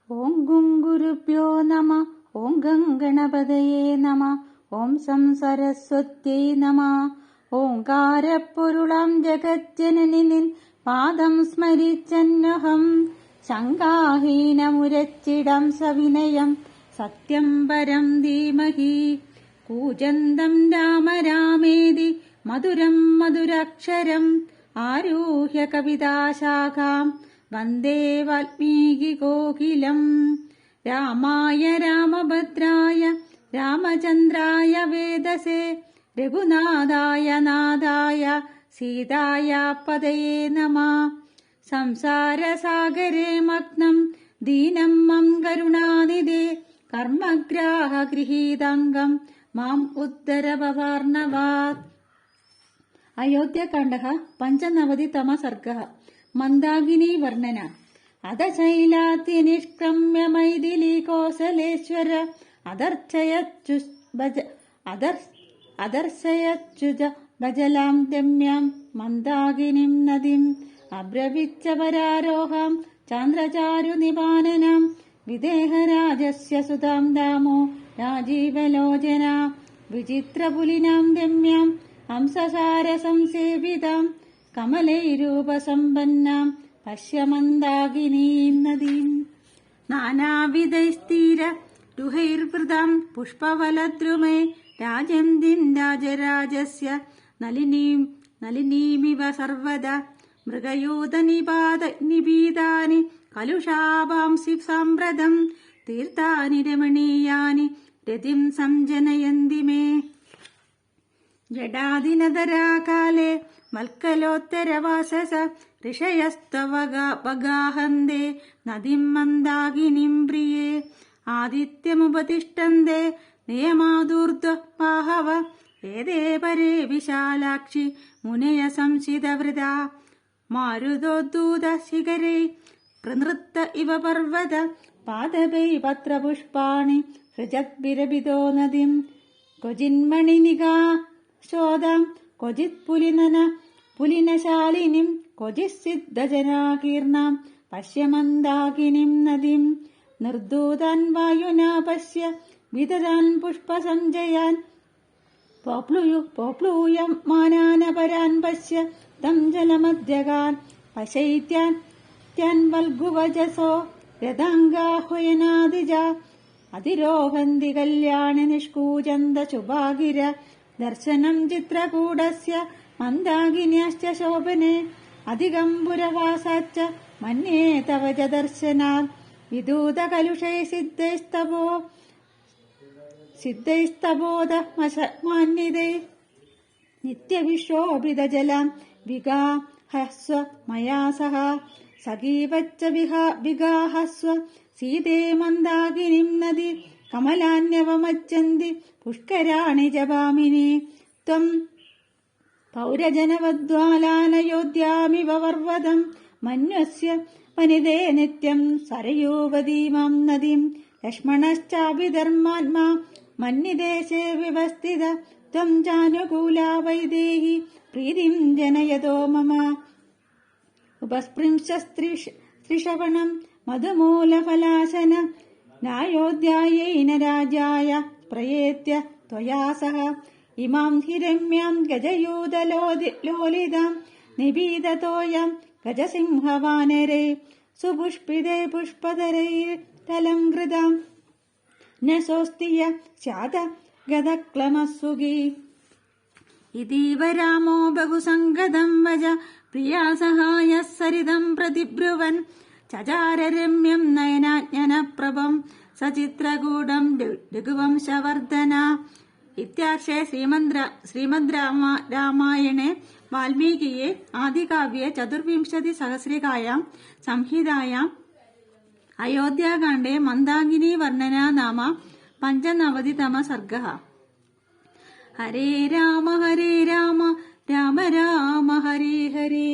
ഓം ഗുരുഭ്യോ നമ. ഓം ഗണപതയേ നമ. ഓം സരസ്വത്യൈ നമ. ഓംകാരപ്പൊരുളാം ജഗജ്ജനനി നിൻ പാദം സ്മരിച്ചന്നഹം ശങ്കാഹീനമുരച്ചിടം സവിനയം സത്യം പരം ധീമഹി. കൂജന്തം രാമ രാമേതി മധുരം മധുരാക്ഷരം ആരൂഹ്യ കവിതാശാഖാം വന്ദേ വാൽമീകി കോകിലം. രാമായ രാമഭദ്രായ രാമചന്ദ്രായ വേദസേ രഘുനാഥായ നാഥായ സീതായ പതയേ നമഃ. സംസാരസാഗരേ മഗ്നം ദീനം മം കരുണാനിധേ കർമ്മഗ്രാഹഗൃഹീതംഗം മാം ഉദ്ധരഭവാർണവാത്. അയോധ്യകാണ്ഡഃ പഞ്ചനവതിതമ സർഗഃ. മന്ദാകിനി വർണ്ണന. അത ശൈലാത്തിനിഷ്ക്രമ്യ മൈഥിലി കോസലേശ്വര അദർശയച്ചുജ ഭജലാം രമ്യാം മന്ദാകിനിം നദീം അബ്രവിച്ച പരാരോഹാം ചാന്ദ്രചാരു നിപാനനാം വിദേഹരാജസ്യ സുതാം ദാമോ രാജീവലോചന വിചിത്രപുലിനാം രമ്യാം ഹംസസാര സംസേവിതാം കമലൈരൂപസമ്പന്നാം പശ്യമന്ദാകിനീം നദീം. നാനാവിധൈസ്തീര രുഹൈർവൃതാം പുഷ്പവലദ്രുമേ രാജന്തിം രാജരാജസ്യ നളിനീമിവ സർവദാ മൃഗയൂതനിപീതാനി കലുഷാപാംസി സാമ്പ്രതം തീർത്ഥാനി രമണീയാനി രതിം സംജനയന്തി മേ. ജഡാദിനതരാകാലേ മൽക്കലോത്തരവാസസ ഋഷയസ്തവഗാഹന്തേ നദിം മന്ദാകിനിം പ്രിയേ ആദിത്യമുപതിഷ്ഠന്തേ നിയമാദൂർധ്വ ഏതേ പരേ വിശാലാക്ഷി മുനയ സംശിതവൃതാ മാരുതോദ്ദൂത ശിഖരൈ പ്രനൃത്ത ഇവ പർവത പാദപൈ പത്രപുഷ്പാണി ഹൃജദ്ഭിരഭിതോ നദിം ക്വചിന്മണിനികാ ശോദാം ക്വചിത് പുലിനശാലിനിം ക്വചിത് സിദ്ധജനാകീർണാം പശ്യമന്ദാകിനിം നദീം. നിർദൂതാൻ വായുനാ പശ്യ വിതരാൻ പുഷ്പസഞ്ജയാൻ പോപ്ലൂയം മാനാനപരാൻ പശ്യ തം ജലമധ്യകാൻ പശൈത്യാൻ വൽഗുവജസോ രഥാംഗാഹ്വയനാദിജ അതിരോഹന്തി കല്യാണി നിഷ്കൂജന്ത ശുഭാഗിര ദർശനം ചിത്രകൂടസ്യ മന്ദാകിന്യാശ്ച ശോഭനെ അധികം പുരവാസാച്ച മന്യേ തവ ച ദർശനാത് വിദൂതകലുഷൈ സിദ്ധൈസ്തബോധമാന്യതൈ നിത്യവിശ്വോഭിതജലാം വിഗാഹസ്വ മയാ സഹ സഖീവച്ച വിഗാഹസ്വ സീതേ മന്ദാകിനിം നദി കമലാന്യവമജ്ജന്തി പുഷ്കരാണി ജപാമിനി ത്വം പൗരജനവദ്വാലാനയോധ്യാമിവ പർവ്വതം മന്വസ്യ വനിതേ നിത്യം സരയൂവതീമാം നദീം ലക്ഷ്മണശ്ചാഭിധർമാത്മാ മന്യദേശേ വ്യവസ്ഥിത ത്വം ചാനുകൂലാ വൈദേഹി പ്രീതിം ജനയതോ മമ. ഉപസ്പൃംശസ്ത്രിഷവണം മധുമൂലഫലാശന നായോധ്യായേന രാജായ പ്രയേത്യ ത്വയാ സഹ ഇമാം ഹിരമ്യാം ഗജയൂതലോലിതാം നിപീതതോയാം ഗജസിംഹവാനരേ സുപുഷ്പിതേ പുഷ്പധരൈരലംകൃതാം ന സോസ്തിയ സ്യാത ഗതക്ലമസുഗീ. ഇതീവ രാമോ ബഹുസംഗതം വജ പ്രിയാ സഹായ സരിതം പ്രതിബ്രുവൻ ചചാരരമ്യം നയനാജ്ഞനപ്രഭം സചിത്രകൂടം രഘുവംശവർദ്ധന. ഇത്യാർഷേ ശ്രീമദ് രാമായണേ വാൽമീകിയെ ആദികാവ്യെ ചതുർവിംശതി സഹസ്രികായാം സംഹിതായാം അയോധ്യാകാണ്ഡേ മന്ദാകിനി വർണ്ണന നാമ പഞ്ചനവതിതമ സർഗഃ. ഹരേ രാമ രാമ രാമ ഹരേ ഹരേ.